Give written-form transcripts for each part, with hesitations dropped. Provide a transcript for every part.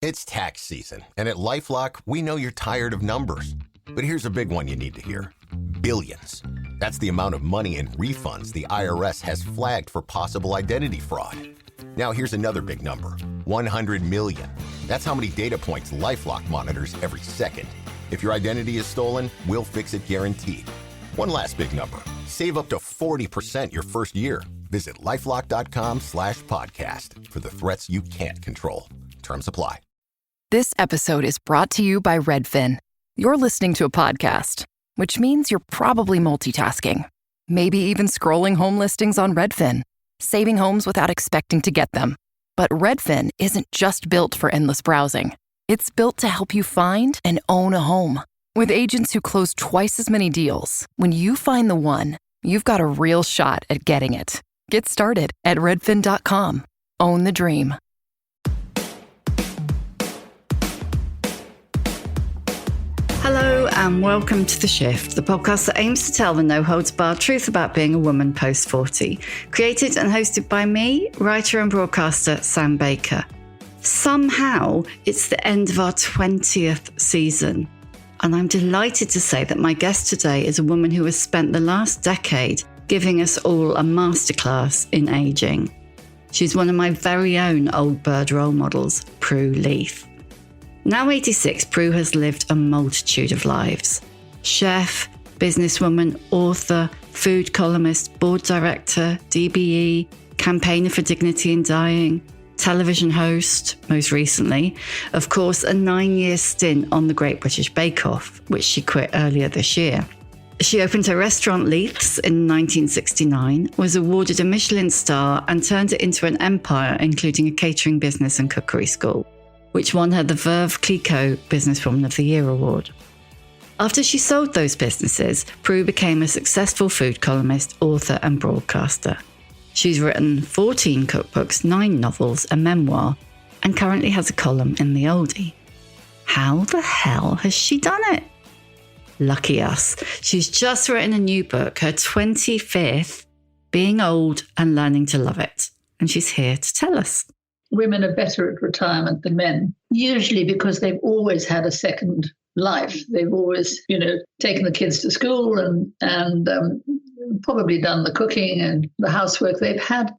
It's tax season, and at LifeLock, we know you're tired of numbers. But here's a big one you need to hear. Billions. That's the amount of money in refunds the IRS has flagged for possible identity fraud. Now here's another big number. 100 million. That's how many data points LifeLock monitors every second. If your identity is stolen, we'll fix it guaranteed. One last big number. Save up to 40% your first year. Visit LifeLock.com/podcast for the threats you can't control. Terms apply. This episode is brought to you by Redfin. You're listening to a podcast, which means you're probably multitasking. Maybe even scrolling home listings on Redfin, saving homes without expecting to get them. But Redfin isn't just built for endless browsing. It's built to help you find and own a home. With agents who close twice as many deals, when you find the one, you've got a real shot at getting it. Get started at redfin.com. Own the dream. Hello and welcome to The Shift, the podcast that aims to tell the no-holds-barred truth about being a woman post-40. Created and hosted by me, writer and broadcaster Sam Baker. Somehow, it's the end of our 20th season. And I'm delighted to say that my guest today is a woman who has spent the last decade giving us all a masterclass in aging. She's one of my very own old bird role models, Prue Leith. Now 86, Prue has lived a multitude of lives. Chef, businesswoman, author, food columnist, board director, DBE, campaigner for dignity in dying, television host, most recently, of course, a 9-year stint on the Great British Bake Off, which she quit earlier this year. She opened her restaurant Leith's in 1969, was awarded a Michelin star and turned it into an empire, including a catering business and cookery school, which won her the Veuve Clicquot Businesswoman of the Year award. After she sold those businesses, Prue became a successful food columnist, author and broadcaster. She's written 14 cookbooks, 9 novels, a memoir, and currently has a column in the Oldie. How the hell has she done it? Lucky us. She's just written a new book, her 25th, Being Old and Learning to Love It. And she's here to tell us. Women are better at retirement than men, usually because they've always had a second life. They've always, taken the kids to school and probably done the cooking and the housework they've had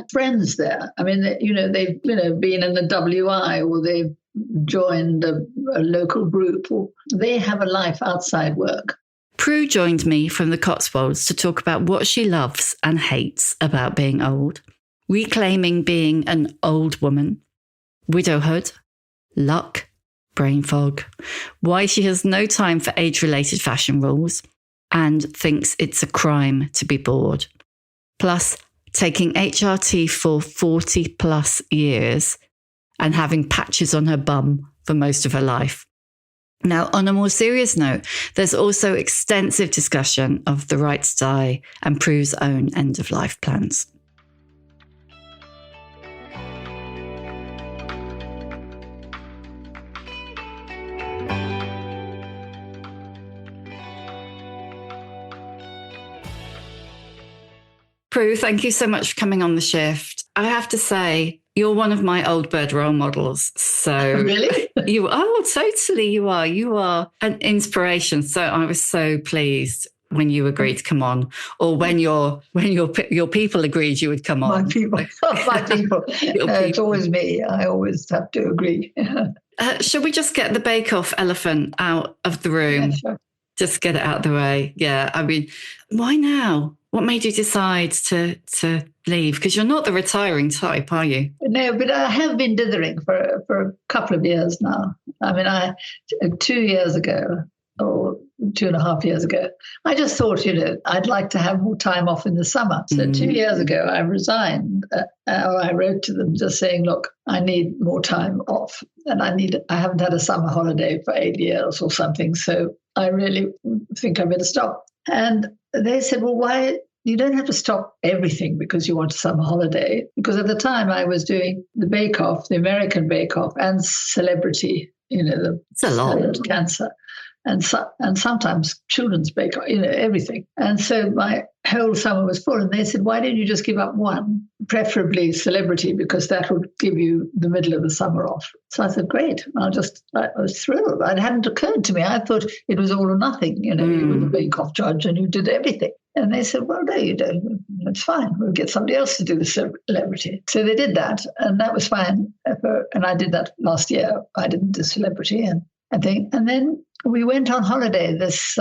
friends there. I mean, they've been in the WI or they've joined a local group, or they have a life outside work. Prue joined me from the Cotswolds to talk about what she loves and hates about being old, reclaiming being an old woman, widowhood, luck, brain fog, why she has no time for age-related fashion rules, and thinks it's a crime to be bored. Plus, taking HRT for 40 plus years and having patches on her bum for most of her life. Now, on a more serious note, there's also extensive discussion of the right to die and Prue's own end-of-life plans. Prue, thank you so much for coming on The Shift. I have to say, you're one of my old bird role models. So Really? Totally you are. You are an inspiration. So I was so pleased when you agreed to come on, or when your people agreed you would come on. My people. It's always me. I always have to agree. Shall we just get the bake-off elephant out of the room? Yeah, sure. Just get it out of the way. Yeah, I mean, why now? What made you decide to leave? Because you're not the retiring type, are you? No, but I have been dithering for a couple of years now. I mean, 2 years ago, or 2.5 years ago, I just thought, I'd like to have more time off in the summer. So 2 years ago, I resigned. I wrote to them just saying, look, I need more time off. And I haven't had a summer holiday for 8 years or something. So I really think I better stop. And they said, well, why? You don't have to stop everything because you want a summer holiday. Because at the time I was doing the Bake Off, the American Bake Off, and Celebrity, it's a lot. Cancer. and sometimes children's bake, everything. And so my whole summer was full. And they said, why don't you just give up one, preferably celebrity, because that would give you the middle of the summer off. So I said, great. I was thrilled. It hadn't occurred to me. I thought it was all or nothing. You were the bake-off judge and you did everything. And they said, well, no, you don't. It's fine. We'll get somebody else to do the celebrity. So they did that, and that was fine. And I did that last year. I didn't do celebrity, and then we went on holiday this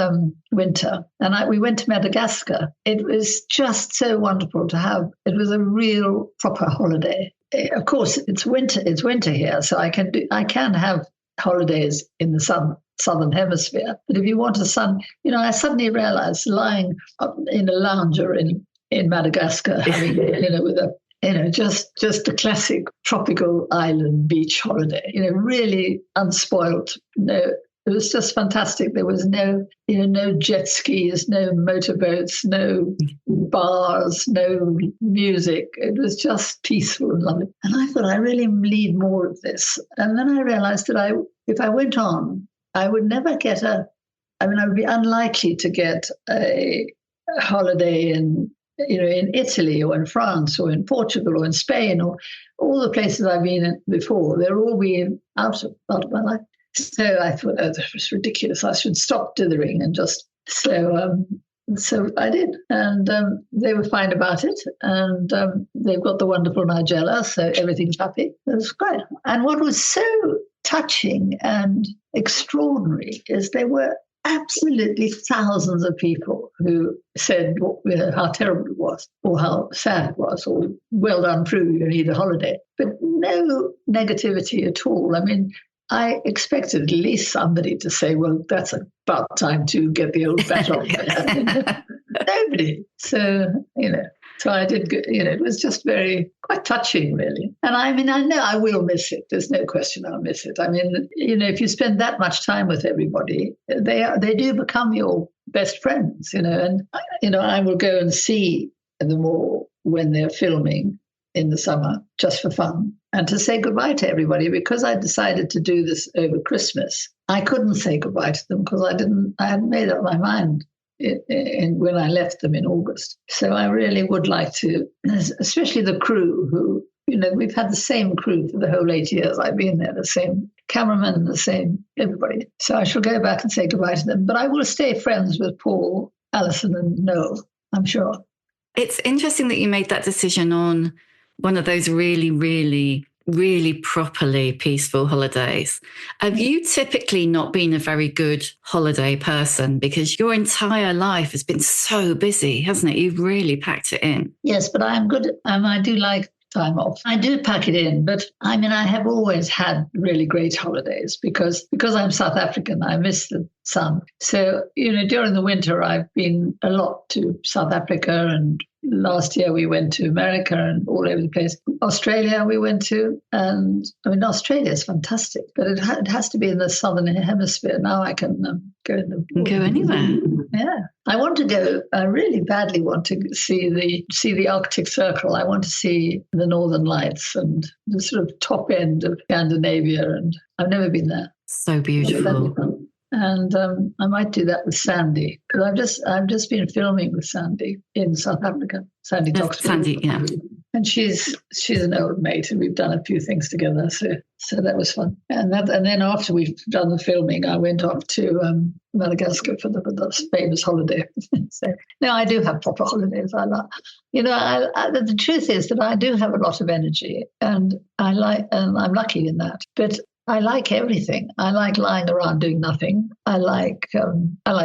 winter, and we went to Madagascar. It was just so wonderful to have. It was a real proper holiday. Of course, it's winter. It's winter here, so I can have holidays in the southern hemisphere. But if you want a sun, I suddenly realized lying in a lounger in Madagascar, having, with a, just a classic tropical island beach holiday, really unspoilt. No, it was just fantastic. There was no jet skis, no motorboats, no bars, no music. It was just peaceful and lovely. And I thought I really need more of this. And then I realized that if I went on, I would never get I would be unlikely to get a holiday in Italy or in France or in Portugal or in Spain or all the places I've been in before. They're all being out of my life. So I thought, that was ridiculous. I should stop dithering and just so I did. And they were fine about it. And they've got the wonderful Nigella, so everything's happy. It was great. And what was so touching and extraordinary is there were absolutely thousands of people who said how terrible it was or how sad it was or well done, Prue, you need a holiday. But no negativity at all. I mean, I expected at least somebody to say, well, that's about time to get the old bat off. Nobody. So, so I did, it was just quite touching, really. And I know I will miss it. There's no question I'll miss it. I mean, if you spend that much time with everybody, they do become your best friends, and, I will go and see them all when they're filming in the summer just for fun and to say goodbye to everybody. Because I decided to do this over Christmas, I couldn't say goodbye to them because I hadn't made up my mind when I left them in August. So I really would like to, especially the crew who, we've had the same crew for the whole 8 years I've been there, the same cameraman, the same everybody. So I shall go back and say goodbye to them. But I will stay friends with Paul, Alison and Noel, I'm sure. It's interesting that you made that decision on one of those really, really, really properly peaceful holidays. Have you typically not been a very good holiday person because your entire life has been so busy, hasn't it? You've really packed it in. Yes, but I'm good. I do like time off. I do pack it in, but I have always had really great holidays because I'm South African. I miss the sun. So, during the winter, I've been a lot to South Africa, and last year we went to America and all over the place. Australia we went to, and Australia is fantastic, but it has to be in the southern hemisphere. Now I can go anywhere. Yeah, I really badly want to see the Arctic Circle. I want to see the Northern Lights and the sort of top end of Scandinavia, and I've never been there. So beautiful. And I might do that with Sandy because I've just been filming with Sandy in South Africa. Sandy talks. Sandy, yeah. And she's an old mate, and we've done a few things together. So that was fun. And then after we've done the filming, I went off to Madagascar for the famous holiday. So no, I do have proper holidays. The truth is that I do have a lot of energy, and I'm lucky in that. But I like everything. I like lying around doing nothing. I like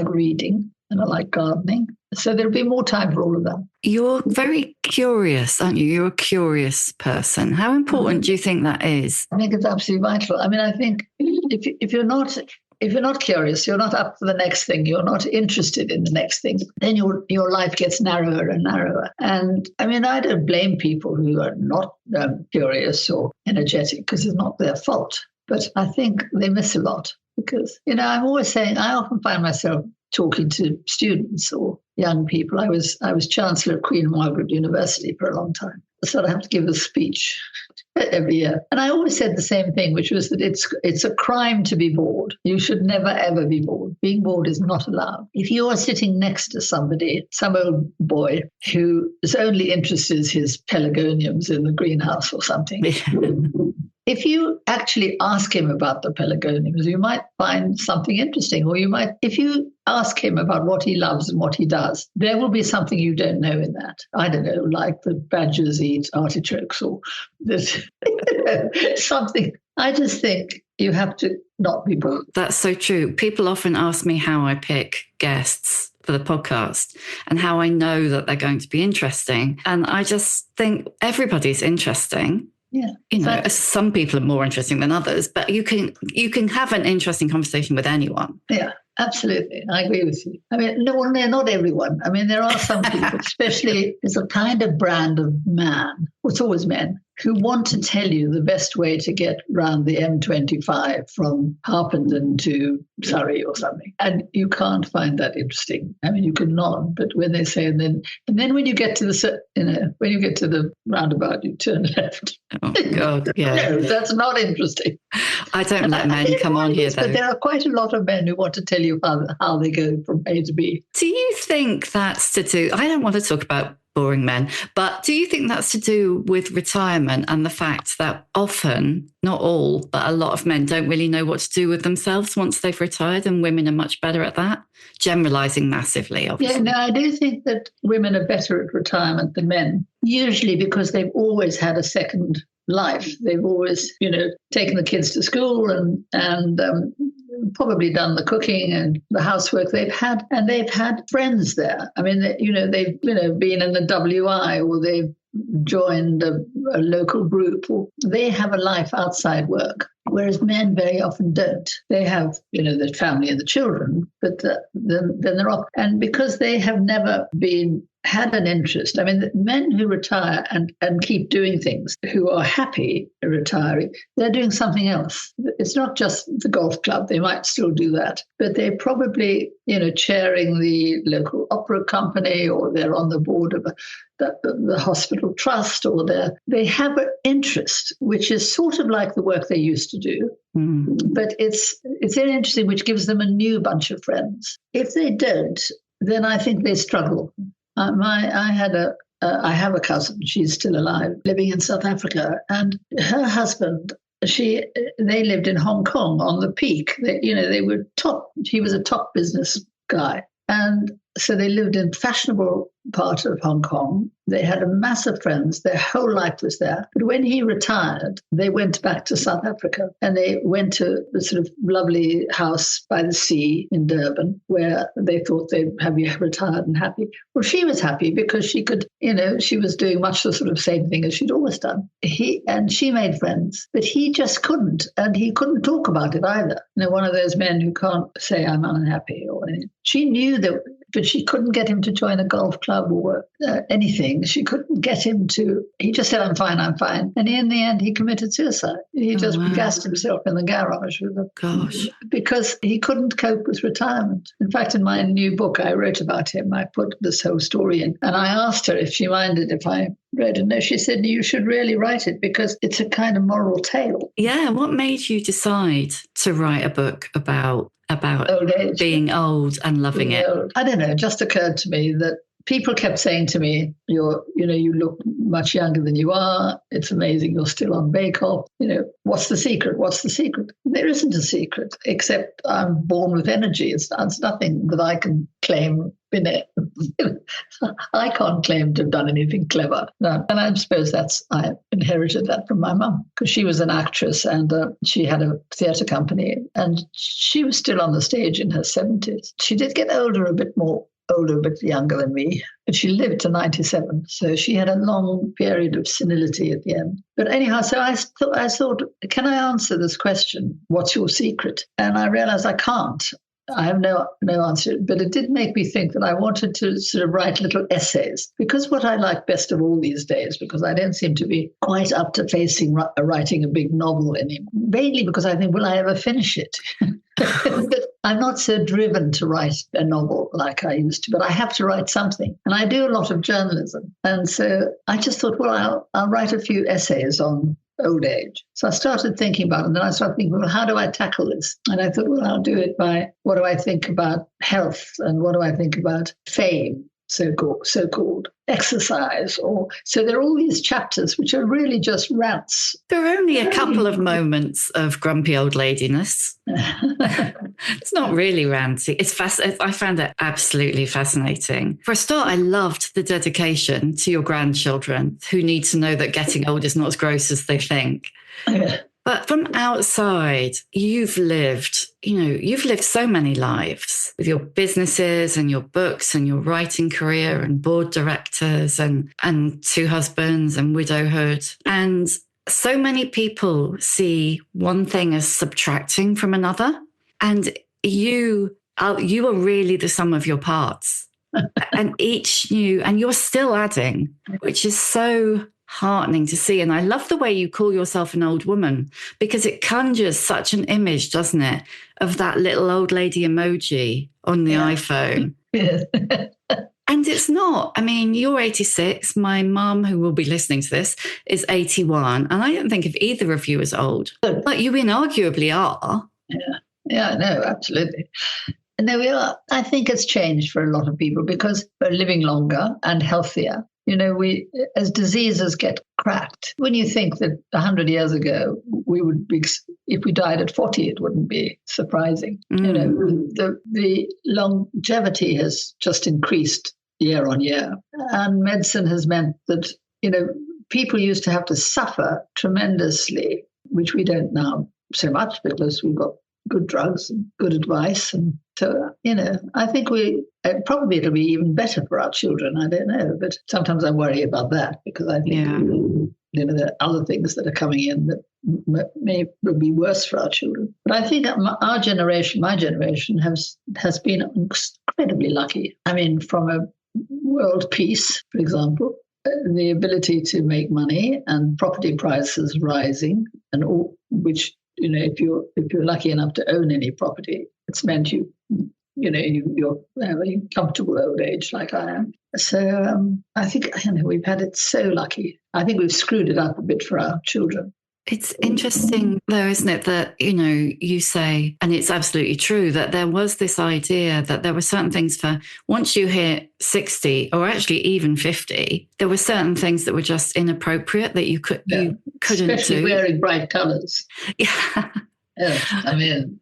reading, and I like gardening. So there'll be more time for all of that. You're very curious, aren't you? You're a curious person. How important do you think that is? I think it's absolutely vital. I think if you're not curious, you're not up for the next thing, you're not interested in the next thing, then your life gets narrower and narrower. And I don't blame people who are not curious or energetic because it's not their fault. But I think they miss a lot because, I'm always saying, I often find myself talking to students or young people. I was Chancellor of Queen Margaret University for a long time. So I have to give a speech every year. And I always said the same thing, which was that it's a crime to be bored. You should never, ever be bored. Being bored is not allowed. If you are sitting next to somebody, some old boy whose only interest is his pelargoniums in the greenhouse or something, if you actually ask him about the pelargoniums, you might find something interesting. Or you might, if you ask him about what he loves and what he does, there will be something you don't know in that. I don't know, like the badgers eat artichokes or this, something. I just think you have to not be bored. That's so true. People often ask me how I pick guests for the podcast and how I know that they're going to be interesting. And I just think everybody's interesting. Yeah, you know, some people are more interesting than others, but you can have an interesting conversation with anyone. Yeah, absolutely. I agree with you. I mean, no, not everyone. I mean, there are some people, especially there's a kind of brand of man, it's always men, who want to tell you the best way to get round the M25 from Harpenden to Surrey or something. And you can't find that interesting. I mean, you can nod, but when they say, and then when you get to the roundabout, you turn left. Oh, God, yeah. No, that's not interesting. I don't let men come on here, though. But there are quite a lot of men who want to tell you how they go from A to B. Do you think that's to do, I don't want to talk about boring men, but do you think that's to do with retirement and the fact that often, not all, but a lot of men don't really know what to do with themselves once they've retired, and women are much better at that? Generalising massively, obviously. Yeah, no, I do think that women are better at retirement than men, usually because they've always had a second life. They've always, taken the kids to school and probably done the cooking and the housework they've had friends there. I mean, they've been in the WI, or they've joined a local group, or they have a life outside work, whereas men very often don't. They have, the family and the children, but then they're off. And because they have never had an interest. I mean, the men who retire and keep doing things, who are happy retiring, they're doing something else. It's not just the golf club. They might still do that, but they're probably, chairing the local opera company, or they're on the board of the hospital trust, or they have an interest, which is sort of like the work they used to do. Mm. But it's very interesting, which gives them a new bunch of friends. If they don't, then I think they struggle. I have a cousin, she's still alive, living in South Africa, and her husband, they lived in Hong Kong on the peak. They were top. He was a top business guy. And so they lived in fashionable part of Hong Kong. They had a mass of friends. Their whole life was there. But when he retired, they went back to South Africa, and they went to the sort of lovely house by the sea in Durban, where they thought they'd have you retired and happy. Well, she was happy because she could, she was doing much the sort of same thing as she'd always done. She made friends, but he just couldn't, and he couldn't talk about it either. One of those men who can't say I'm unhappy or anything. She knew that, but she couldn't get him to join a golf club or anything. She couldn't get him to. He just said, I'm fine. And in the end, he committed suicide. He just gassed himself in the garage because he couldn't cope with retirement. In fact, in my new book, I wrote about him. I put this whole story in. And I asked her if she minded if I wrote it. No, she said, you should really write it because it's a kind of moral tale. Yeah. What made you decide to write a book about old age, being old and loving it? I don't know. It just occurred to me that people kept saying to me, you look much younger than you are. It's amazing you're still on Bake Off. What's the secret? What's the secret? There isn't a secret, except I'm born with energy. It's nothing that I can claim in it. I can't claim to have done anything clever. No. And I suppose I inherited that from my mum, because she was an actress and she had a theatre company, and she was still on the stage in her 70s. She did get older, a bit younger than me, but she lived to 97. So she had a long period of senility at the end. But anyhow, so I thought, can I answer this question? What's your secret? And I realized I can't. I have no answer, but it did make me think that I wanted to sort of write little essays, because what I like best of all these days, because I don't seem to be quite up to writing a big novel anymore, mainly because I think, will I ever finish it? But I'm not so driven to write a novel like I used to, but I have to write something. And I do a lot of journalism. And so I just thought, well, I'll write a few essays on old age. So I started thinking about it, and then I started thinking, well, how do I tackle this? And I thought, well, I'll do it by what do I think about health and what do I think about fame, so-called exercise. So there are all these chapters which are really just rants. There are only a couple of moments of grumpy old ladiness. It's not really ranty. It's I found it absolutely fascinating. For a start, I loved the dedication to your grandchildren who need to know that getting old is not as gross as they think. Yeah. But from outside, you've lived so many lives with your businesses and your books and your writing career and board directors and 2 husbands and widowhood. And so many people see one thing as subtracting from another. And you are really the sum of your parts. And you're still adding, which is so heartening to see. And I love the way you call yourself an old woman, because it conjures such an image, doesn't it, of that little old lady emoji on the iPhone. Yes. And it's not. I mean, you're 86. My mum, who will be listening to this, is 81. And I don't think of either of you as old. But you inarguably are. Yeah, no, absolutely. And there we are. I think it's changed for a lot of people because we're living longer and healthier. We, as diseases get cracked, when you think that 100 years ago, we would be, if we died at 40, it wouldn't be surprising. The longevity has just increased year on year. And medicine has meant that, people used to have to suffer tremendously, which we don't now so much because we've got good drugs and good advice. And so, I think probably it'll be even better for our children. I don't know, but sometimes I worry about that because I think, there are other things that are coming in that will be worse for our children. But I think my generation has been incredibly lucky. I mean, from a world peace, for example, the ability to make money and property prices rising and all, which, if you're lucky enough to own any property, it's meant you're a very comfortable old age like I am. So I think we've had it so lucky. I think we've screwed it up a bit for our children. It's interesting, though, isn't it, that, you say, and it's absolutely true, that there was this idea that there were certain things for once you hit 60 or actually even 50, there were certain things that were just inappropriate that you couldn't especially do. Wearing bright colours. Yeah. Yeah, I mean,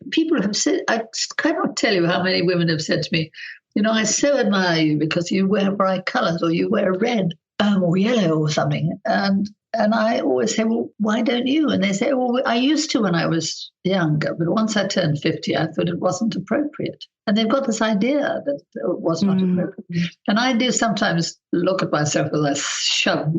people have said, I cannot tell you how many women have said to me, I so admire you because you wear bright colours or you wear red or yellow or something. And I always say, well, why don't you? And they say, well, I used to when I was younger, but once I turned 50, I thought it wasn't appropriate. And they've got this idea that it was not appropriate. And I do sometimes look at myself as I shove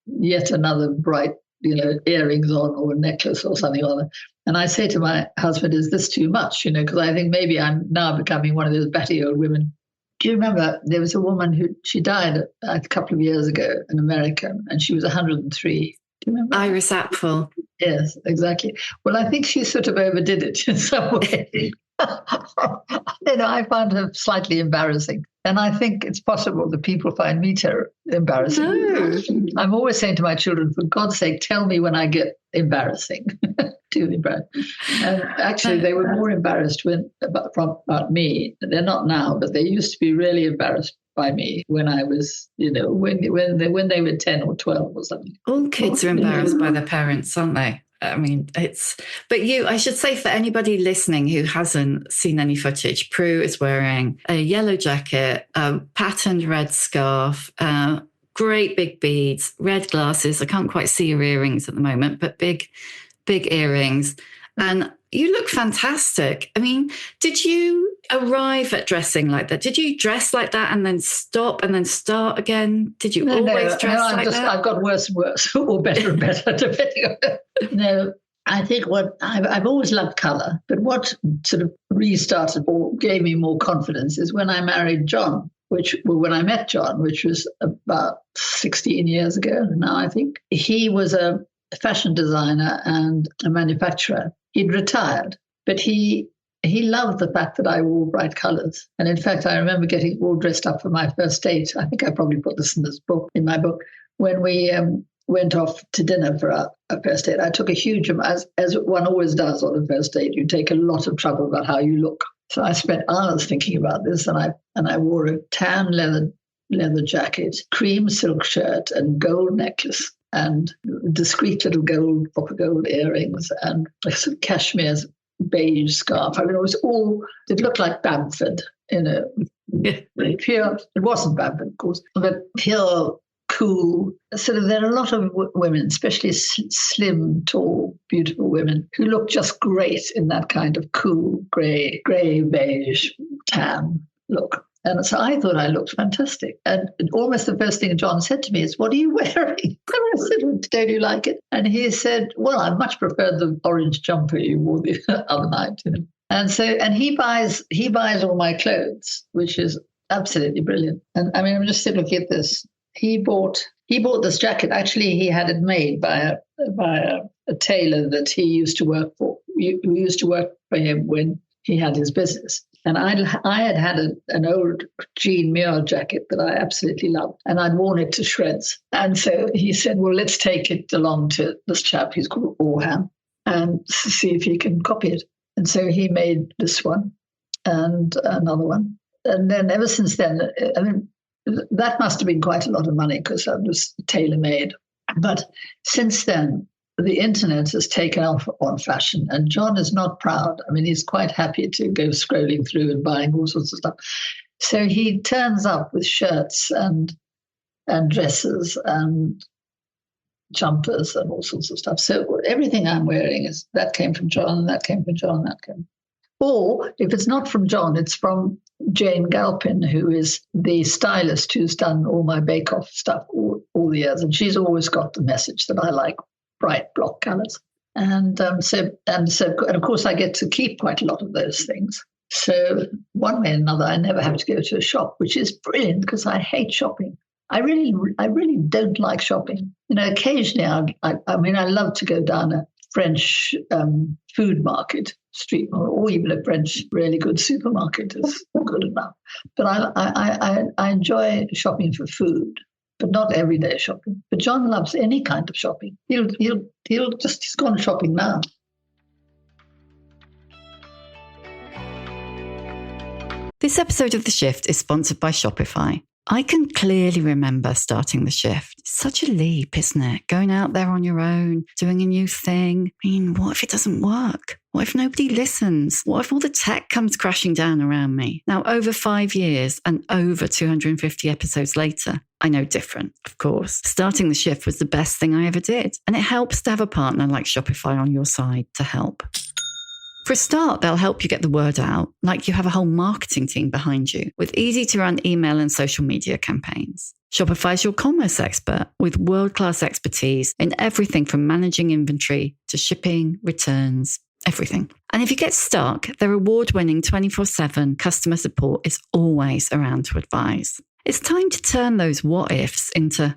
yet another bright, earrings on or a necklace or something or other. And I say to my husband, is this too much? Because I think maybe I'm now becoming one of those batty old women. Do you remember there was a woman she died a couple of years ago, an American, and she was 103. Do you remember? Iris Apfel. Yes, exactly. Well, I think she sort of overdid it in some way. I found her slightly embarrassing. And I think it's possible that people find me embarrassing. No. I'm always saying to my children, for God's sake, tell me when I get embarrassing. Too embarrassed. And actually, they were more embarrassed about me. They're not now, but they used to be really embarrassed by me when I was, when they were 10 or 12 or something. All kids are embarrassed by their parents, aren't they? I mean, I should say for anybody listening who hasn't seen any footage, Prue is wearing a yellow jacket, a patterned red scarf, great big beads, red glasses. I can't quite see your earrings at the moment, but big earrings. And you look fantastic. I mean, did you arrive at dressing like that? Did you dress like that and then stop and then start again? Did you always dress like that? I've got worse and worse, or better and better, depending on it. No, I think I've always loved colour, but what sort of restarted or gave me more confidence is when I married John, when I met John, which was about 16 years ago now, I think. He was a fashion designer and a manufacturer. He'd retired, but he loved the fact that I wore bright colours. And in fact, I remember getting all dressed up for my first date. I think I probably put this in my book, when we went off to dinner for a first date. I took a huge amount, as one always does on a first date. You take a lot of trouble about how you look. So I spent hours thinking about this, and I wore a tan leather jacket, cream silk shirt, and gold necklace, and discreet little proper gold earrings, and some cashmere beige scarf. I mean, it looked like Bamford, really pure. It wasn't Bamford, of course, but pure, cool. Sort of, there are a lot of women, especially slim, tall, beautiful women, who look just great in that kind of cool, grey, beige, tan look. And so I thought I looked fantastic. And almost the first thing John said to me is, "What are you wearing?" And I said, "Don't you like it?" And he said, "Well, I much prefer the orange jumper you wore the other night." And he buys all my clothes, which is absolutely brilliant. And I mean, I'm just looking at this. He bought this jacket. Actually, he had it made by a tailor that he used to work for. We used to work for him when he had his business. And I had an old Jean Muir jacket that I absolutely loved, and I'd worn it to shreds. And so he said, "Well, let's take it along to this chap, he's called Orham, and see if he can copy it." And so he made this one and another one. And then ever since then, I mean, that must have been quite a lot of money because I was tailor-made. But since then, the internet has taken off on fashion, and John is not proud. I mean, he's quite happy to go scrolling through and buying all sorts of stuff. So he turns up with shirts and dresses and jumpers and all sorts of stuff. So everything I'm wearing that came from John, that came from John, that came. Or if it's not from John, it's from Jane Galpin, who is the stylist who's done all my bake-off stuff all the years, and she's always got the message that I like bright block colours. And of course I get to keep quite a lot of those things. So one way or another, I never have to go to a shop, which is brilliant because I hate shopping. I really don't like shopping. Occasionally I love to go down a French food market, street market, or even a French really good supermarket is good enough. But I enjoy shopping for food, but not everyday shopping. But John loves any kind of shopping. He's gone shopping now. This episode of The Shift is sponsored by Shopify. I can clearly remember starting The Shift. It's such a leap, isn't it? Going out there on your own, doing a new thing. I mean, what if it doesn't work? What if nobody listens? What if all the tech comes crashing down around me? Now, over 5 years and over 250 episodes later, I know different, of course. Starting The Shift was the best thing I ever did. And it helps to have a partner like Shopify on your side to help. For a start, they'll help you get the word out, like you have a whole marketing team behind you with easy-to-run email and social media campaigns. Shopify's your commerce expert with world-class expertise in everything from managing inventory to shipping, returns, everything. And if you get stuck, their award-winning 24/7 customer support is always around to advise. It's time to turn those what-ifs into...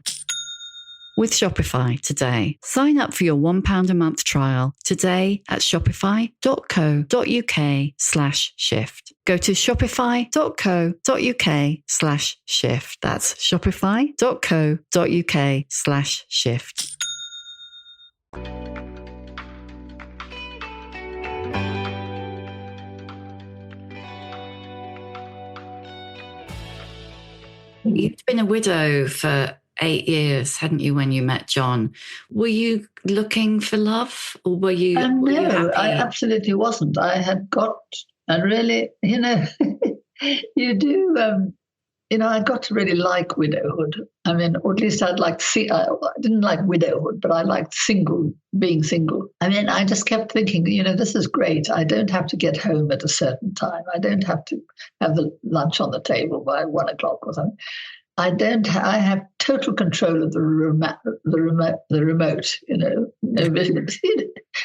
With Shopify today. Sign up for your £1 a month trial today at shopify.co.uk/shift. Go to shopify.co.uk/shift. That's shopify.co.uk/shift. You've been a widow for 8 years, hadn't you, when you met John? Were you looking for love, or were you? No, I absolutely wasn't. I had got, and really, you do, I got to really like widowhood. I mean, or at least I'd like to see, I didn't like widowhood, but I liked being single. I mean, I just kept thinking, this is great. I don't have to get home at a certain time. I don't have to have the lunch on the table by 1 o'clock or something. I have total control of the remote. I don't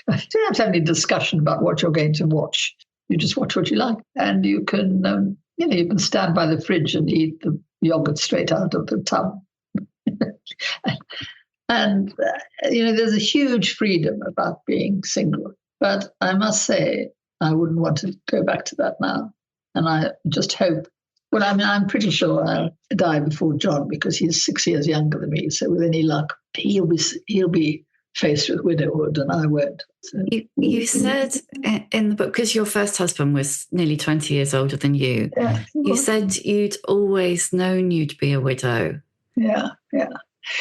have to have any discussion about what you're going to watch. You just watch what you like, and you can, you can stand by the fridge and eat the yogurt straight out of the tub. And there's a huge freedom about being single. But I must say, I wouldn't want to go back to that now. And I just hope Well, I mean, I'm pretty sure I'll die before John because he's 6 years younger than me. So with any luck, he'll be faced with widowhood and I won't. So. You said in the book, because your first husband was nearly 20 years older than you, you said you'd always known you'd be a widow. Yeah.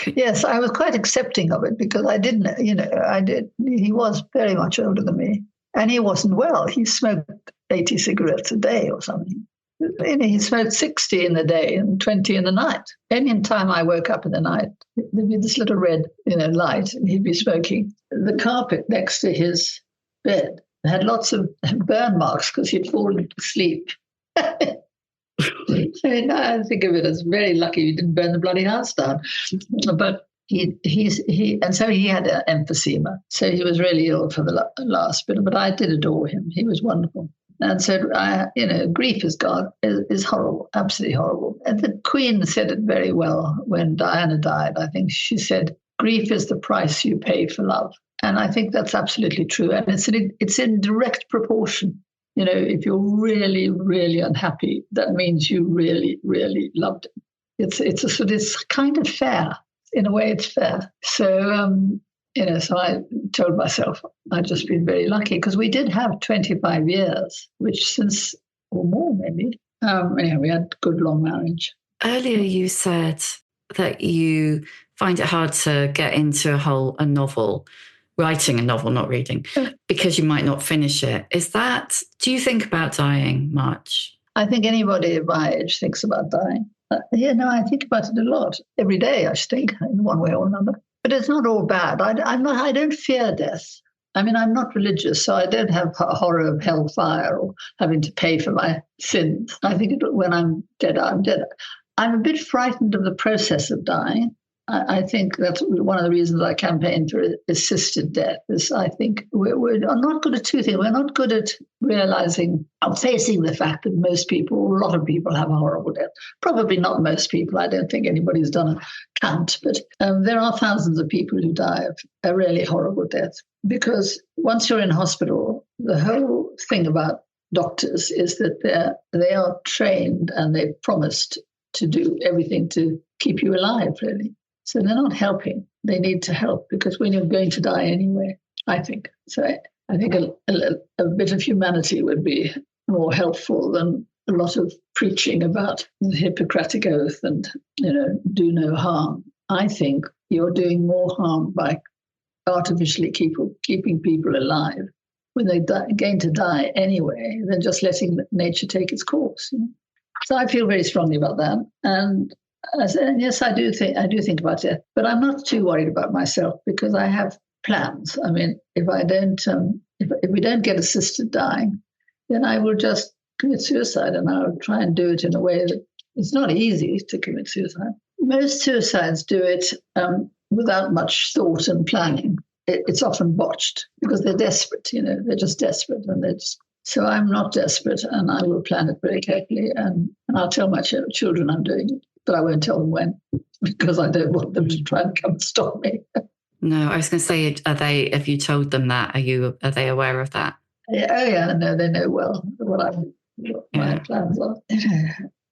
Yes, I was quite accepting of it because I didn't, he was very much older than me and he wasn't well. He smoked 80 cigarettes a day or something. He smoked 60 in the day and 20 in the night. Any time I woke up in the night, there'd be this little red, light, and he'd be smoking. The carpet next to his bed had lots of burn marks because he'd fallen asleep. I mean, I think of it as very lucky he didn't burn the bloody house down. But and so he had emphysema. So he was really ill for the last bit. But I did adore him. He was wonderful. And so, grief is horrible, absolutely horrible. And the Queen said it very well when Diana died. I think she said, grief is the price you pay for love. And I think that's absolutely true. And it's in direct proportion. If you're really, really unhappy, that means you really, really loved him. It's kind of fair. In a way, it's fair. So, so I told myself I'd just been very lucky because we did have 25 years, or more maybe. We had a good long marriage. Earlier you said that you find it hard to get into a novel, writing a novel, not reading, because you might not finish it. Do you think about dying much? I think anybody of my age thinks about dying. I think about it a lot. Every day, I think, in one way or another. But it's not all bad. I don't fear death. I mean, I'm not religious, so I don't have horror of hellfire or having to pay for my sins. I think when I'm dead, I'm dead. I'm a bit frightened of the process of dying. I think that's one of the reasons I campaign for assisted death. Is I think we're not good at two things. We're not good at realizing, facing the fact that a lot of people have a horrible death. Probably not most people. I don't think anybody's done a count, but there are thousands of people who die of a really horrible death. Because once you're in hospital, the whole thing about doctors is that they are trained and they've promised to do everything to keep you alive, really. So they're not helping. They need to help because when you're going to die anyway, I think. So I think a bit of humanity would be more helpful than a lot of preaching about the Hippocratic Oath and, do no harm. I think you're doing more harm by artificially keeping people alive when they're going to die anyway than just letting nature take its course. So I feel very strongly about that. And yes, I do think about it, but I'm not too worried about myself because I have plans. I mean, if we don't get assisted dying, then I will just commit suicide, and I'll try and do it in a way that it's not easy to commit suicide. Most suicides do it without much thought and planning. It's often botched because they're desperate. They're just desperate, So I'm not desperate, and I will plan it very carefully, and I'll tell my children I'm doing it. But I won't tell them when because I don't want them to try and come and stop me. No, I was going to say, have you told them that? Are they aware of that? Yeah, no, they know well what my plans are.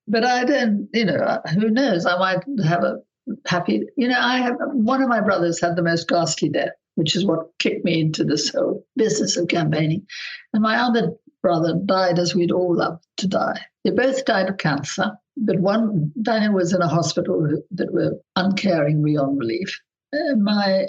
But I don't, who knows? I might have a happy, one of my brothers had the most ghastly death, which is what kicked me into this whole business of campaigning. And my other brother died as we'd all loved to die. They both died of cancer. But Daniel was in a hospital that were uncaring beyond belief. My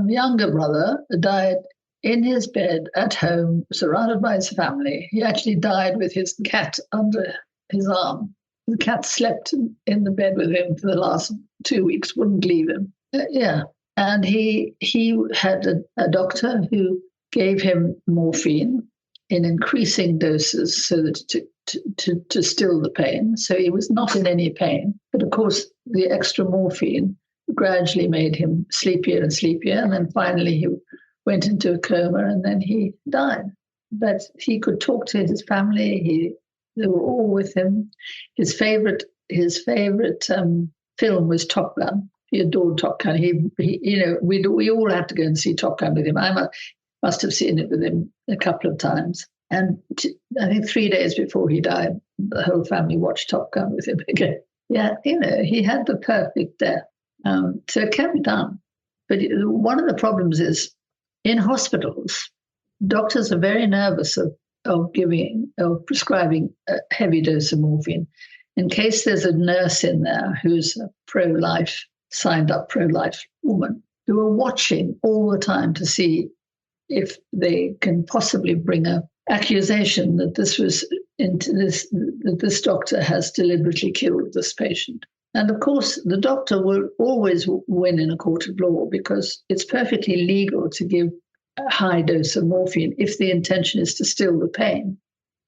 younger brother died in his bed at home, surrounded by his family. He actually died with his cat under his arm. The cat slept in the bed with him for the last 2 weeks, wouldn't leave him. And he had a doctor who gave him morphine in increasing doses so that to still the pain. So he was not in any pain. But of course, the extra morphine gradually made him sleepier and sleepier. And then finally he went into a coma and then he died. But he could talk to his family. They were all with him. His favorite film was Top Gun. He adored Top Gun. We all had to go and see Top Gun with him. I must have seen it with him a couple of times. And I think 3 days before he died, the whole family watched Top Gun with him again. Yeah, he had the perfect death. So it can be done. But one of the problems is in hospitals, doctors are very nervous of prescribing a heavy dose of morphine in case there's a nurse in there who's a pro-life, signed up pro-life woman who are watching all the time to see if they can possibly bring a accusation that this doctor has deliberately killed this patient. And of course, the doctor will always win in a court of law because it's perfectly legal to give a high dose of morphine if the intention is to still the pain.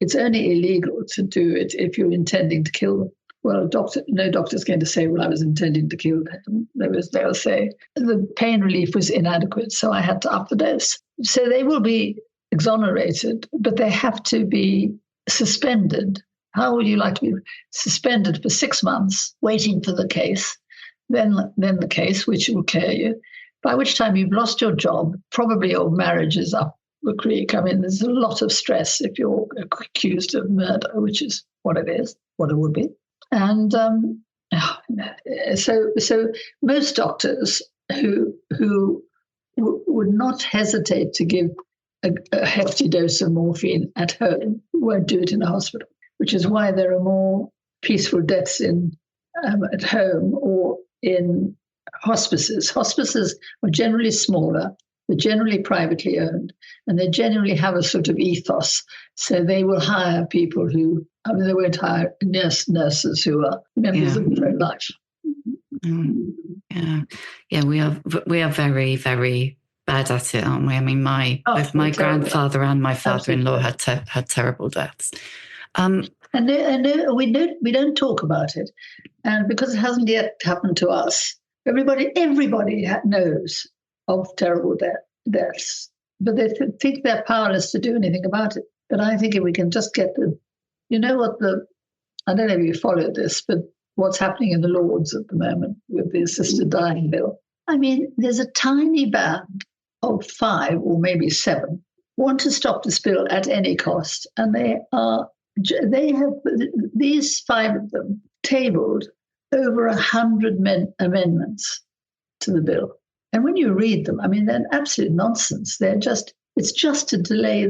It's only illegal to do it if you're intending to kill them. Well, no doctor's going to say, well, I was intending to kill them. They'll say, the pain relief was inadequate, so I had to up the dose. So they will be exonerated, but they have to be suspended. How would you like to be suspended for 6 months, waiting for the case, then the case, which will clear you, by which time you've lost your job, probably your marriage is up the creek. I mean, there's a lot of stress if you're accused of murder, which is what it is, what it would be. And so most doctors who would not hesitate to give a hefty dose of morphine at home won't do it in a hospital, which is why there are more peaceful deaths at home or in hospices. Hospices are generally smaller, they're generally privately owned, and they generally have a sort of ethos. So they will hire people they won't hire nurses who are members of pro-life. Yeah, we are very, very bad at it, aren't we? I mean, both my grandfather and my father-in-law had terrible deaths. And we don't talk about it, and because it hasn't yet happened to us, everybody knows of terrible deaths, but they think they're powerless to do anything about it. But I think if we can just get I don't know if you follow this, but what's happening in the Lords at the moment with the assisted dying bill. I mean, there's a tiny band of 5 or maybe 7 want to stop this bill at any cost, and they have these 5 of them tabled over 100 amendments to the bill. And when you read them, I mean, they're absolute nonsense. It's just to delay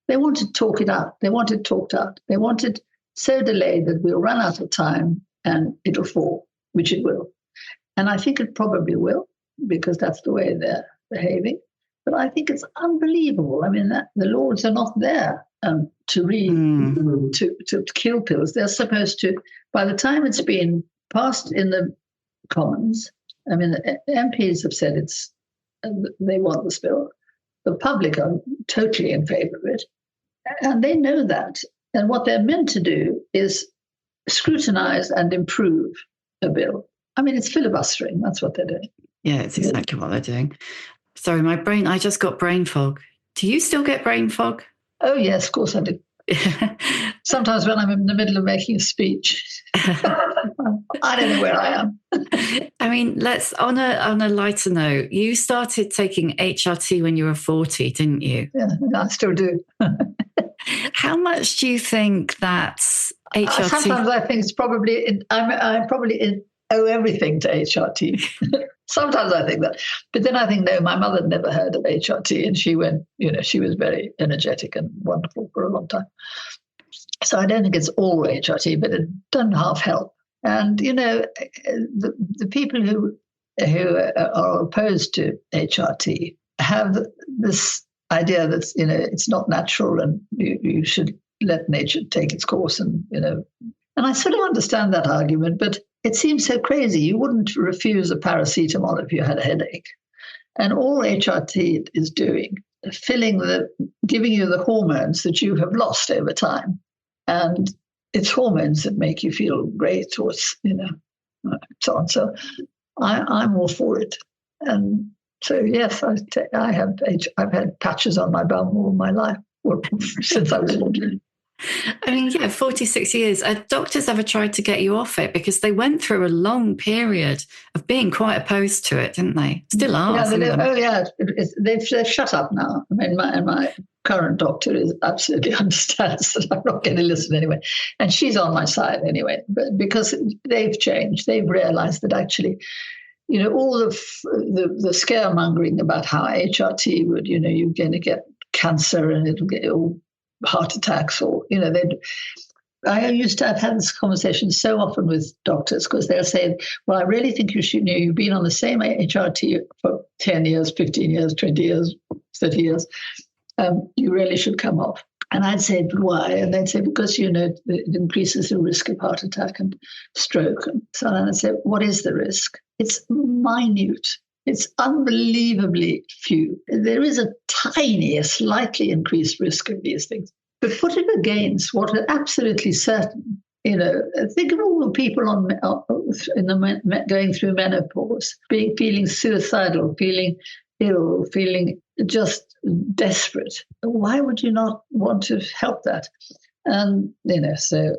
they want to talk it out. They want it talked out. They want it so delayed that we'll run out of time and it'll fall, which it will. And I think it probably will, because that's the way they're behaving. But I think it's unbelievable. I mean, the Lords are not there to read, to kill pills. They're supposed to, by the time it's been passed in the Commons, I mean, the MPs have said they want this bill. The public are totally in favour of it. And they know that. And what they're meant to do is scrutinise and improve a bill. I mean, it's filibustering. That's what they're doing. Yeah, it's exactly what they're doing. Sorry, I just got brain fog. Do you still get brain fog? Oh, yes, of course I do. Sometimes when I'm in the middle of making a speech, I don't know where I am. I mean, on a lighter note, you started taking HRT when you were 40, didn't you? Yeah, I still do. How much do you think that's HRT? Sometimes I think it's probably, I probably owe everything to HRT. Sometimes I think that. But then I think, no, my mother had never heard of HRT, and she was very energetic and wonderful for a long time. So I don't think it's all HRT, but it doesn't half help. And, the people who are opposed to HRT have this idea that, it's not natural and you should let nature take its course. And I sort of understand that argument, but it seems so crazy. You wouldn't refuse a paracetamol if you had a headache. And all HRT is doing, giving you the hormones that you have lost over time. And it's hormones that make you feel great, or so on. So I'm all for it. And so yes, I've had patches on my bum all my life, since I was 14. I mean, 46 years. Are doctors ever tried to get you off it? Because they went through a long period of being quite opposed to it, didn't they? Still are. Yeah, they've shut up now. I mean, my current doctor absolutely understands that I'm not going to listen anyway. And she's on my side anyway, but because they've changed, they've realized that actually, all of the scaremongering about how HRT would, you're going to get cancer and it'll get all heart attacks or, I used to have had this conversation so often with doctors because they'll say, well, I really think you should, you've been on the same HRT for 10 years, 15 years, 20 years, 30 years. You really should come off. And I'd say, but why? And they'd say, because, it increases the risk of heart attack and stroke. And so on. And I'd say, what is the risk? It's minute. It's unbelievably few. There is a tiny, a slightly increased risk of these things. But put it against what are absolutely certain. Think of all the people going through menopause, feeling suicidal, feeling ill, feeling just desperate. Why would you not want to help that? And so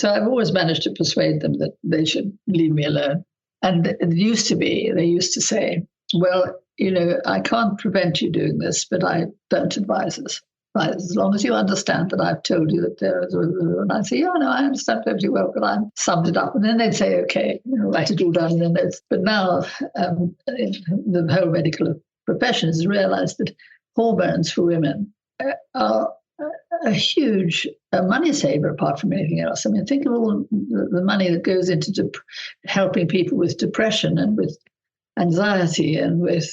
I've always managed to persuade them that they should leave me alone. And they used to say, well, I can't prevent you doing this, but I don't advise this. Right, as long as you understand that I've told you that there is, and I say, yeah, no, I understand perfectly well, but I summed it up. And then they'd say, okay, write it all down in their notes. But now the whole medical profession has realized that hormones for women are a huge money saver apart from anything else. I mean, think of all the money that goes into helping people with depression and with anxiety and with,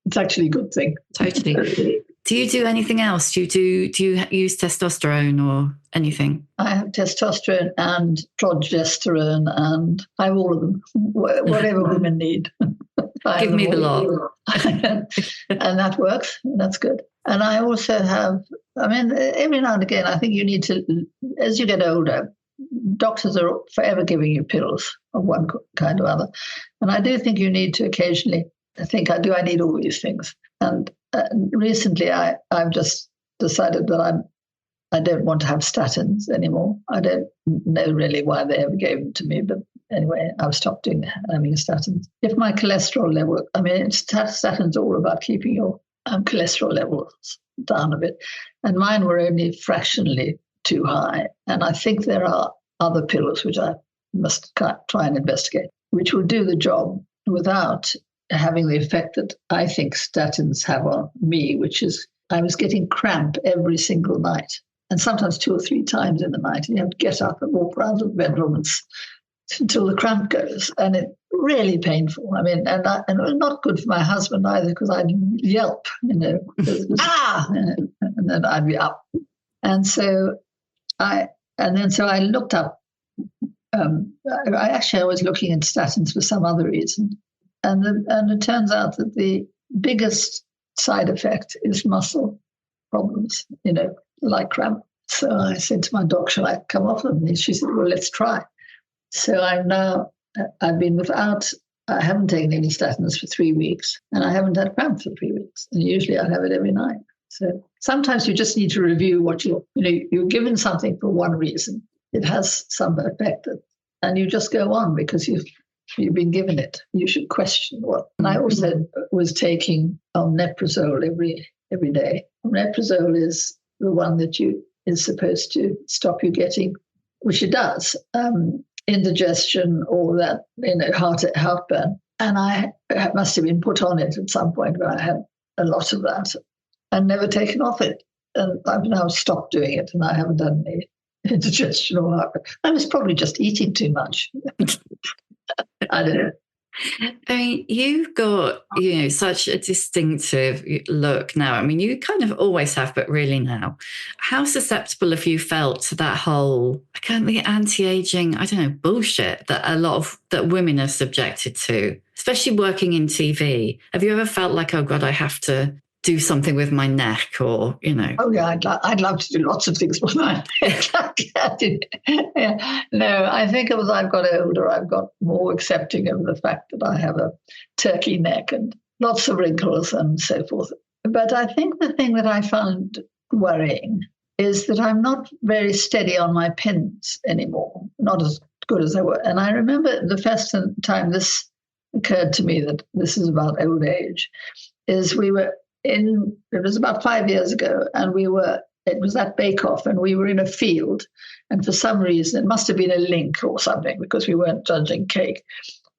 it's actually a good thing. Totally. Do you do anything else? Do you use testosterone or anything? I have testosterone and progesterone, and I have all of them, whatever women need. Give me the lot. And that works. That's good. And I also have, every now and again, I think you need to, as you get older, doctors are forever giving you pills of one kind or other. And I do think you need to occasionally think, I need all these things? And recently, I've just decided that I don't want to have statins anymore. I don't know really why they ever gave them to me, but anyway, I've stopped having statins. If my cholesterol level, statins are all about keeping your cholesterol levels down a bit, and mine were only fractionally too high. And I think there are other pills which I must try and investigate, which will do the job without having the effect that I think statins have on me, which is I was getting cramp every single night, and sometimes 2 or 3 times in the night. And you have to get up and walk around the bedroom until the cramp goes, and it's really painful. And not good for my husband either, because I'd yelp, and then I'd be up. And so I looked up. I was looking into statins for some other reason. And it turns out that the biggest side effect is muscle problems, like cramp. So I said to my doc, shall I come off them? And she said, well, let's try. So I haven't taken any statins for 3 weeks, and I haven't had cramp for 3 weeks. And usually I have it every night. So sometimes you just need to review what you're given something for one reason. It has some effect, and you just go on because you've been given it. You should question what. And I also was taking omeprazole every day. Omeprazole is the one that is supposed to stop you getting, which it does, indigestion or that heartburn. And I must have been put on it at some point when I had a lot of that and never taken off it. And I've now stopped doing it, and I haven't done any indigestion or heartburn. I was probably just eating too much. I don't know. You've got, such a distinctive look now. You kind of always have, but really now. How susceptible have you felt to that whole, the anti-aging, bullshit that women are subjected to, especially working in TV? Have you ever felt like, oh God, I have to do something with my neck or, Oh, yeah, I'd love to do lots of things with my neck. Yeah. No, I think as I've got older, I've got more accepting of the fact that I have a turkey neck and lots of wrinkles and so forth. But I think the thing that I found worrying is that I'm not very steady on my pins anymore, not as good as I were. And I remember the first time this occurred to me that this is about old age, is we were it was about 5 years ago, and it was at Bake Off, and we were in a field, and for some reason, it must have been a link or something, because we weren't judging cake.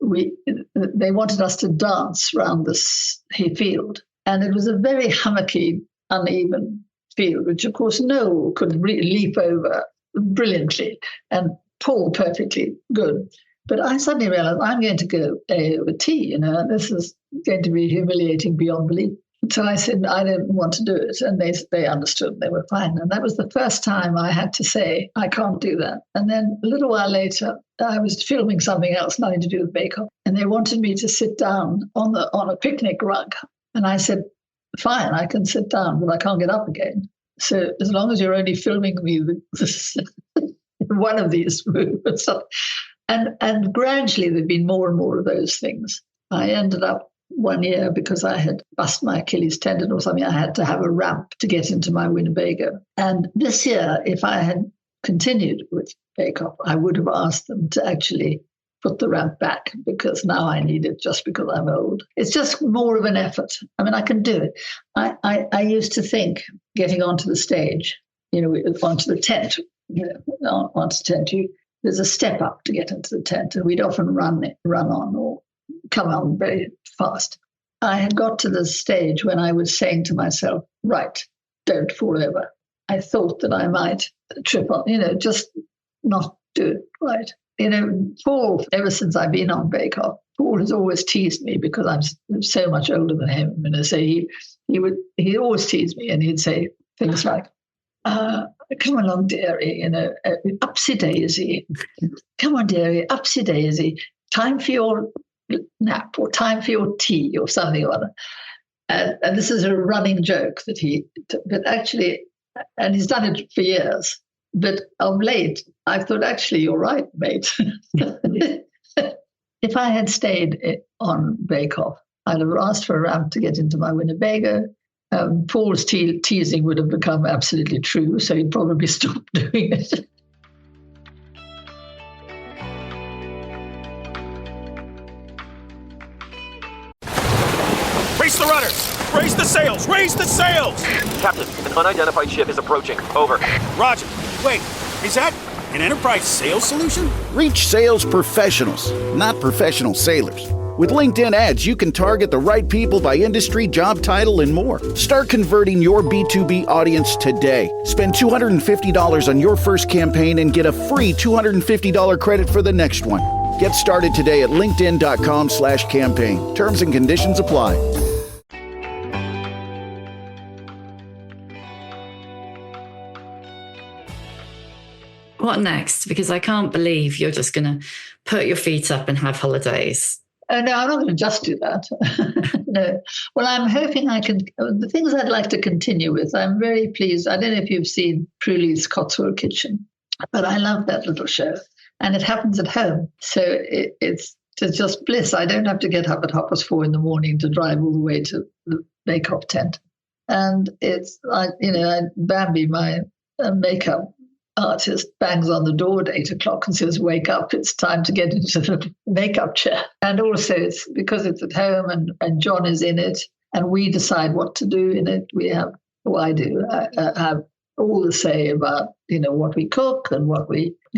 They wanted us to dance around this field, and it was a very hummocky, uneven field, which of course Noel could leap over brilliantly, and Paul perfectly good. But I suddenly realized I'm going to go A over T, this is going to be humiliating beyond belief. So I said, I don't want to do it. And they understood, they were fine. And that was the first time I had to say, I can't do that. And then a little while later, I was filming something else, nothing to do with Bake Off. And they wanted me to sit down on a picnic rug. And I said, fine, I can sit down, but I can't get up again. So as long as you're only filming me with one of these moves. And gradually there've been more and more of those things. I ended up one year, because I had busted my Achilles tendon or something, I had to have a ramp to get into my Winnebago. And this year, if I had continued with Bake Off, I would have asked them to actually put the ramp back, because now I need it just because I'm old. It's just more of an effort. I mean, I can do it. I used to think getting onto the stage, onto the tent, onto the tent, there's a step up to get into the tent, and we'd often run on or come on very fast. I had got to the stage when I was saying to myself, right, don't fall over. I thought that I might trip on, just not do it right. Paul, ever since I've been on Bake Off, Paul has always teased me because I'm so much older than him. So he'd always tease me, and he'd say things like, come along, dearie, upsy daisy. Come on, dearie, upsy daisy. Time for your nap, or time for your tea, or something or other. And this is a running joke but actually, and he's done it for years. But of late, I thought, actually, you're right, mate. If I had stayed on Bake Off, I'd have asked for a ramp to get into my Winnebago. Paul's teasing would have become absolutely true, so he'd probably stop doing it. Raise the rudders! Raise the sails! Raise the sails! Captain, an unidentified ship is approaching. Over. Roger. Wait, is that an enterprise sales solution? Reach sales professionals, not professional sailors. With LinkedIn ads, you can target the right people by industry, job title, and more. Start converting your B2B audience today. Spend $250 on your first campaign and get a free $250 credit for the next one. Get started today at linkedin.com/campaign. Terms and conditions apply. What next? Because I can't believe you're just going to put your feet up and have holidays. No, I'm not going to just do that. No. Well, I'm hoping I can. The things I'd like to continue with, I'm very pleased. I don't know if you've seen Prue Leith's Cotswold Kitchen, but I love that little show. And it happens at home. So it's just bliss. I don't have to get up at 4:30 in the morning to drive all the way to the Bake Off tent. And it's, Bambi, my makeup artist, bangs on the door at 8:00 and says, wake up, it's time to get into the makeup chair. And also it's because it's at home and John is in it and we decide what to do in it. I have all the say about, what we cook and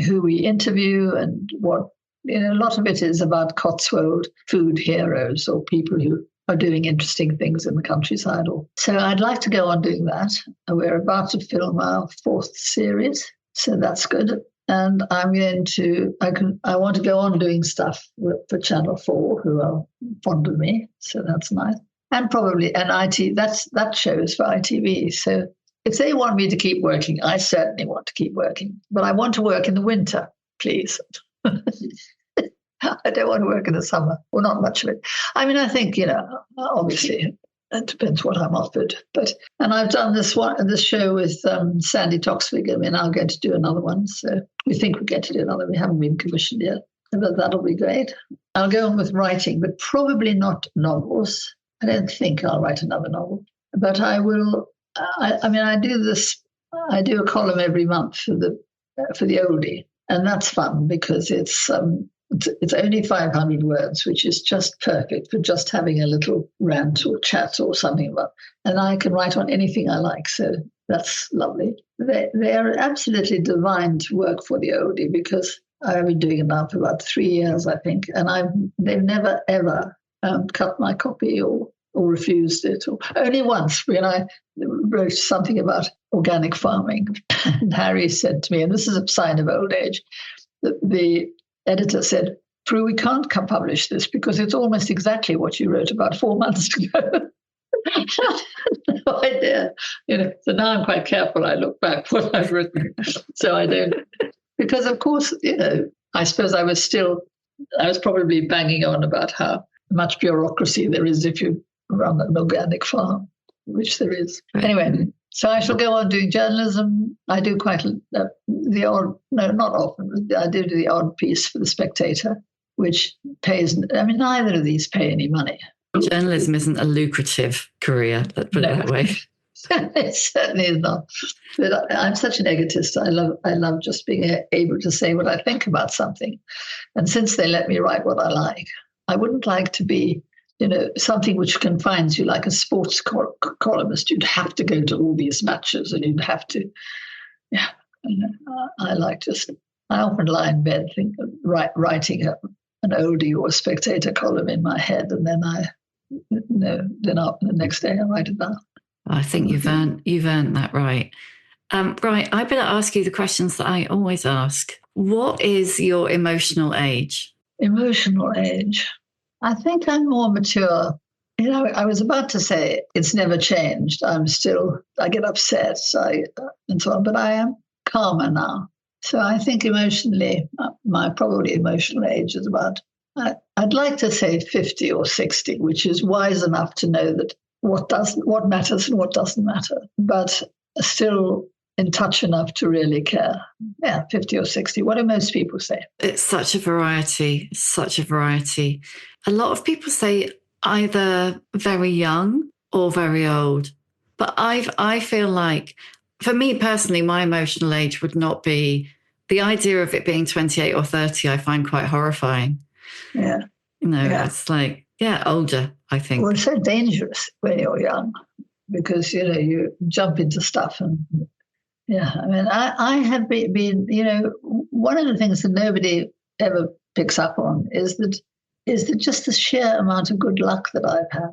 who we interview and what, a lot of it is about Cotswold food heroes or people who are doing interesting things in the countryside. So I'd like to go on doing that. We're about to film our 4th series. So that's good. And I want to go on doing stuff for Channel 4, who are fond of me. So that's nice. And probably IT, that show is for ITV. So if they want me to keep working, I certainly want to keep working. But I want to work in the winter, please. I don't want to work in the summer, or not much of it. I mean, I think, obviously, it depends what I'm offered. And I've done this show with Sandy Toksvig. I mean, I'm going to do another one. So we think we're going to do another. We haven't been commissioned yet, but that'll be great. I'll go on with writing, but probably not novels. I don't think I'll write another novel, but I will. I do this. I do a column every month for the Oldie, and that's fun because it's It's only 500 words, which is just perfect for just having a little rant or chat or something about. And I can write on anything I like, so that's lovely. They are absolutely divine to work for the Oldie, because I've been doing it now for about 3 years, I think, and they've never ever cut my copy or refused it. Or only once when I wrote something about organic farming, and Harry said to me, and this is a sign of old age, that the editor said, "Prue, we can't publish this because it's almost exactly what you wrote about 4 months ago." No idea. So now I'm quite careful. I look back what I've written, so I don't. Because of course, I suppose I was probably banging on about how much bureaucracy there is if you run an organic farm, which there is. Anyway, so I shall go on doing journalism. I do quite the odd, no, not often, I do the odd piece for The Spectator, which pays, neither of these pay any money. Journalism isn't a lucrative career, let's put it that way. It certainly is not. But I'm such an egotist. I love just being able to say what I think about something. And since they let me write what I like, I wouldn't like to be, something which confines you like a sports columnist. You'd have to go to all these matches and you'd have to, I often lie in bed writing an Oldie or a Spectator column in my head, and then the next day I write it down. I think you've earned that right. Right, I better ask you the questions that I always ask. What is your emotional age? Emotional age? I think I'm more mature. I was about to say it's never changed. I get upset and so on, but I am calmer now. So I think emotionally, my probably emotional age is about, I'd like to say 50 or 60, which is wise enough to know that what matters and what doesn't matter, but still in touch enough to really care. Yeah, 50 or 60. What do most people say? It's such a variety, A lot of people say either very young or very old. But I feel like, for me personally, my emotional age would not be, the idea of it being 28 or 30, I find quite horrifying. Yeah. It's like, older, I think. Well, it's so dangerous when you're young because, you jump into stuff and, I have been, one of the things that nobody ever picks up on is that just the sheer amount of good luck that I've had.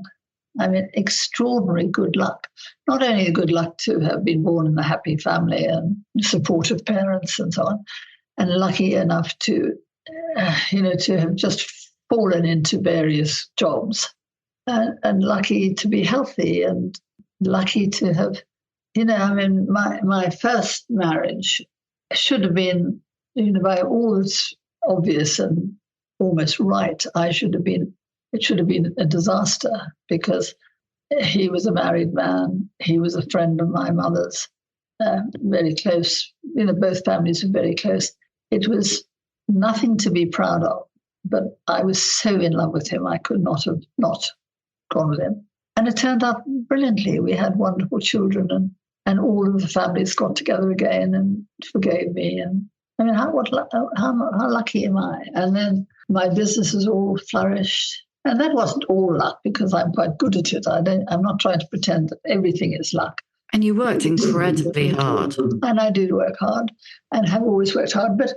Extraordinary good luck. Not only the good luck to have been born in a happy family and supportive parents and so on, and lucky enough to, to have just fallen into various jobs, and lucky to be healthy, and lucky to have, my first marriage should have been, by all that's obvious and almost right, it should have been a disaster because he was a married man. He was a friend of my mother's, very close. Both families were very close. It was nothing to be proud of, but I was so in love with him, I could not have not gone with him. And it turned out brilliantly. We had wonderful children, and all of the families got together again and forgave me. And how lucky am I? And then my businesses all flourished. And that wasn't all luck because I'm quite good at it. I'm not trying to pretend that everything is luck. And you worked incredibly hard. And I do work hard and have always worked hard. But,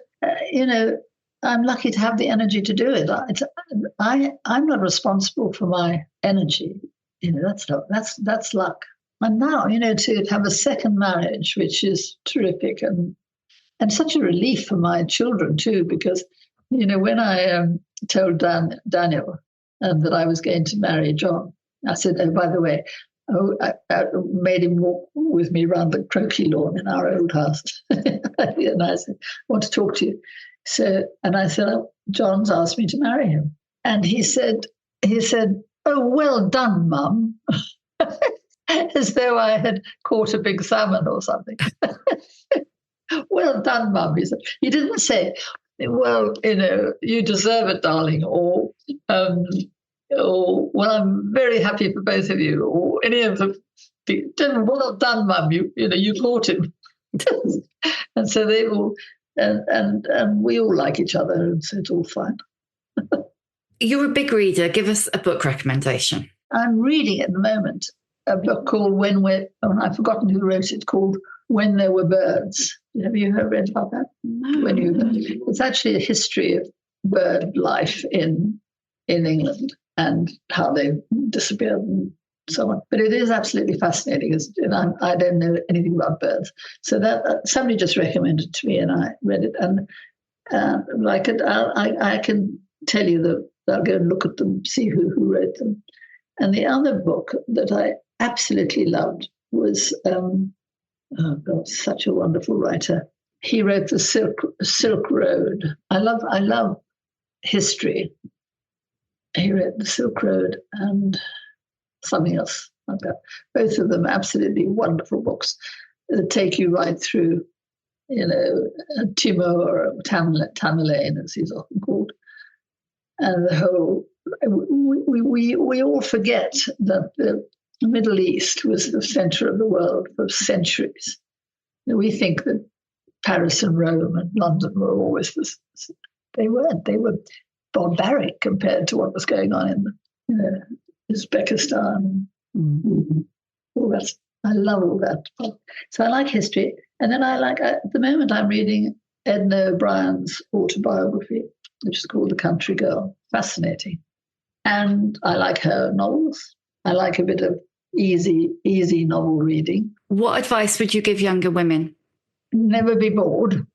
I'm lucky to have the energy to do it. I'm not responsible for my energy. That's luck. And now, to have a second marriage, which is terrific and such a relief for my children too, because, when I told Daniel that I was going to marry John, I said, oh, by the way, I made him walk with me around the croquet lawn in our old house. And I said, I want to talk to you. And I said, oh, John's asked me to marry him. And he said, oh, well done, Mum. As though I had caught a big salmon or something. Well done, Mum, he said. He didn't say, well, you deserve it, darling, or well, I'm very happy for both of you, or any of the well done, Mum, you caught him. And so they all and we all like each other, and so it's all fine. You're a big reader. Give us a book recommendation. I'm reading at the moment a book called I've forgotten who wrote it, called When There Were Birds. Have you read about that? No. It's actually a history of bird life in England and how they disappeared and so on. But it is absolutely fascinating. I don't know anything about birds. So that somebody just recommended it to me, and I read it. And I can tell you that I'll go and look at them, see who wrote them. And the other book that I absolutely loved was, such a wonderful writer. He wrote The Silk Road. I love history. He wrote The Silk Road and something else like that. Both of them absolutely wonderful books that take you right through, Timor or Tamerlane, as he's often called. And the whole, we all forget that the Middle East was the center of the world for centuries. We think that Paris and Rome and London were always this. They weren't. They were barbaric compared to what was going on in Uzbekistan. Mm-hmm. All that. I love all that. So I like history. And then at the moment I'm reading Edna O'Brien's autobiography, which is called The Country Girl. Fascinating. And I like her novels. I like a bit of easy novel reading. What advice would you give younger women? Never be bored,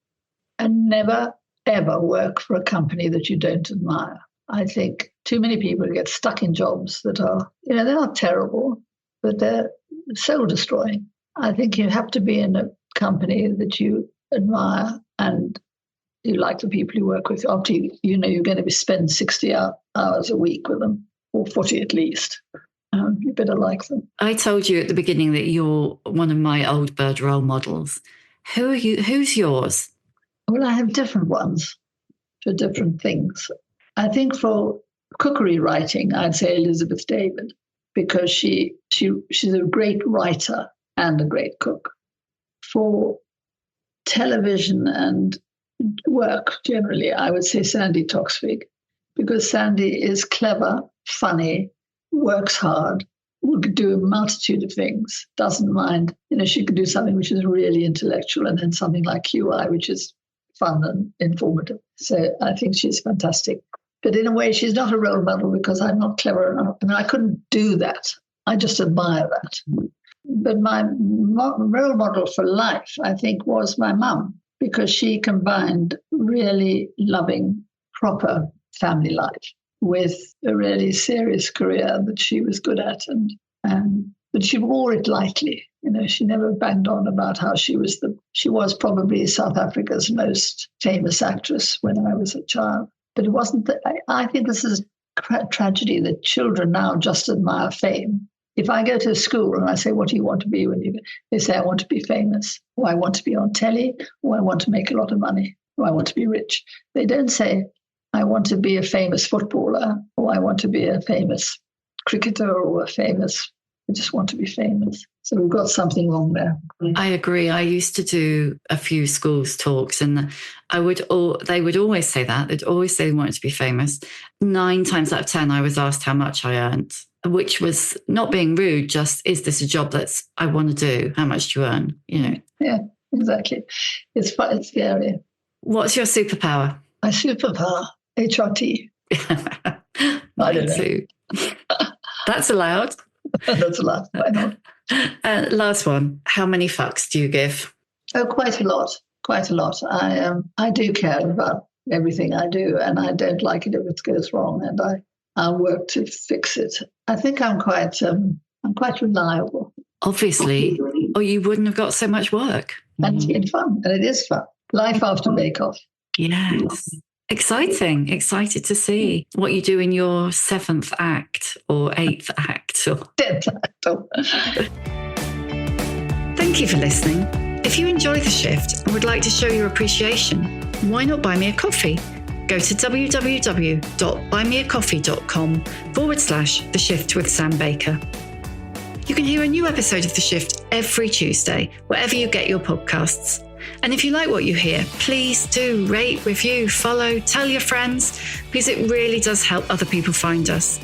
and never, ever work for a company that you don't admire. I think too many people get stuck in jobs that are, they're not terrible, but they're soul destroying. I think you have to be in a company that you admire and you like the people you work with. After you're going to spend 60 hours a week with them, or 40 at least. You better like them. I told you at the beginning that you're one of my old bird role models. Who are you? Who's yours? Well, I have different ones for different things. I think for cookery writing, I'd say Elizabeth David, because she's a great writer and a great cook. For television and work generally, I would say Sandy Toksvig, because Sandy is clever, funny, works hard, will do a multitude of things, doesn't mind. She could do something which is really intellectual and then something like QI, which is fun and informative. So I think she's fantastic. But in a way, she's not a role model because I'm not clever enough. I couldn't do that. I just admire that. But my role model for life, I think, was my mum, because she combined really loving, proper family life with a really serious career that she was good at, but she wore it lightly. She never banged on about how she was probably South Africa's most famous actress when I was a child. But it wasn't. I think this is a tragedy that children now just admire fame. If I go to school and I say, "What do you want to be when you?" They say, "I want to be famous," or "I want to be on telly," or "I want to make a lot of money," or "I want to be rich." They don't say, "I want to be a famous footballer," or "I want to be a famous cricketer," or I just want to be famous. So we've got something wrong there. I agree. I used to do a few schools talks, and they would always say that. They'd always say they wanted to be famous. 9 times out of 10, I was asked how much I earned, which was not being rude, just, is this a job that's I want to do? How much do you earn? Yeah, exactly. It's scary. What's your superpower? My superpower, HRT. I don't know. That's allowed. That's allowed. Why not? Last one. How many fucks do you give? Oh, quite a lot. Quite a lot. I do care about everything I do, and I don't like it if it goes wrong, and I'll work to fix it. I think I'm quite reliable. Obviously, or you wouldn't have got so much work. And it's been fun, and it is fun. Life after Bake Off. Yes. Exciting. Excited to see what you do in your 7th act or 8th act. Or... 10th act. Thank you for listening. If you enjoy The Shift and would like to show your appreciation, why not buy me a coffee? Go to www.buymeacoffee.com/The Shift with Sam Baker. You can hear a new episode of The Shift every Tuesday, wherever you get your podcasts. And if you like what you hear, please do rate, review, follow, tell your friends, because it really does help other people find us.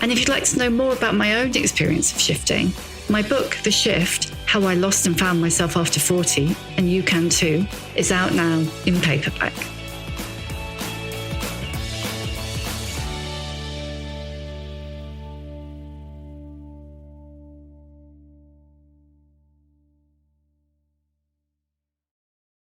And if you'd like to know more about my own experience of shifting, my book, The Shift, How I Lost and Found Myself After 40, and you can too, is out now in paperback.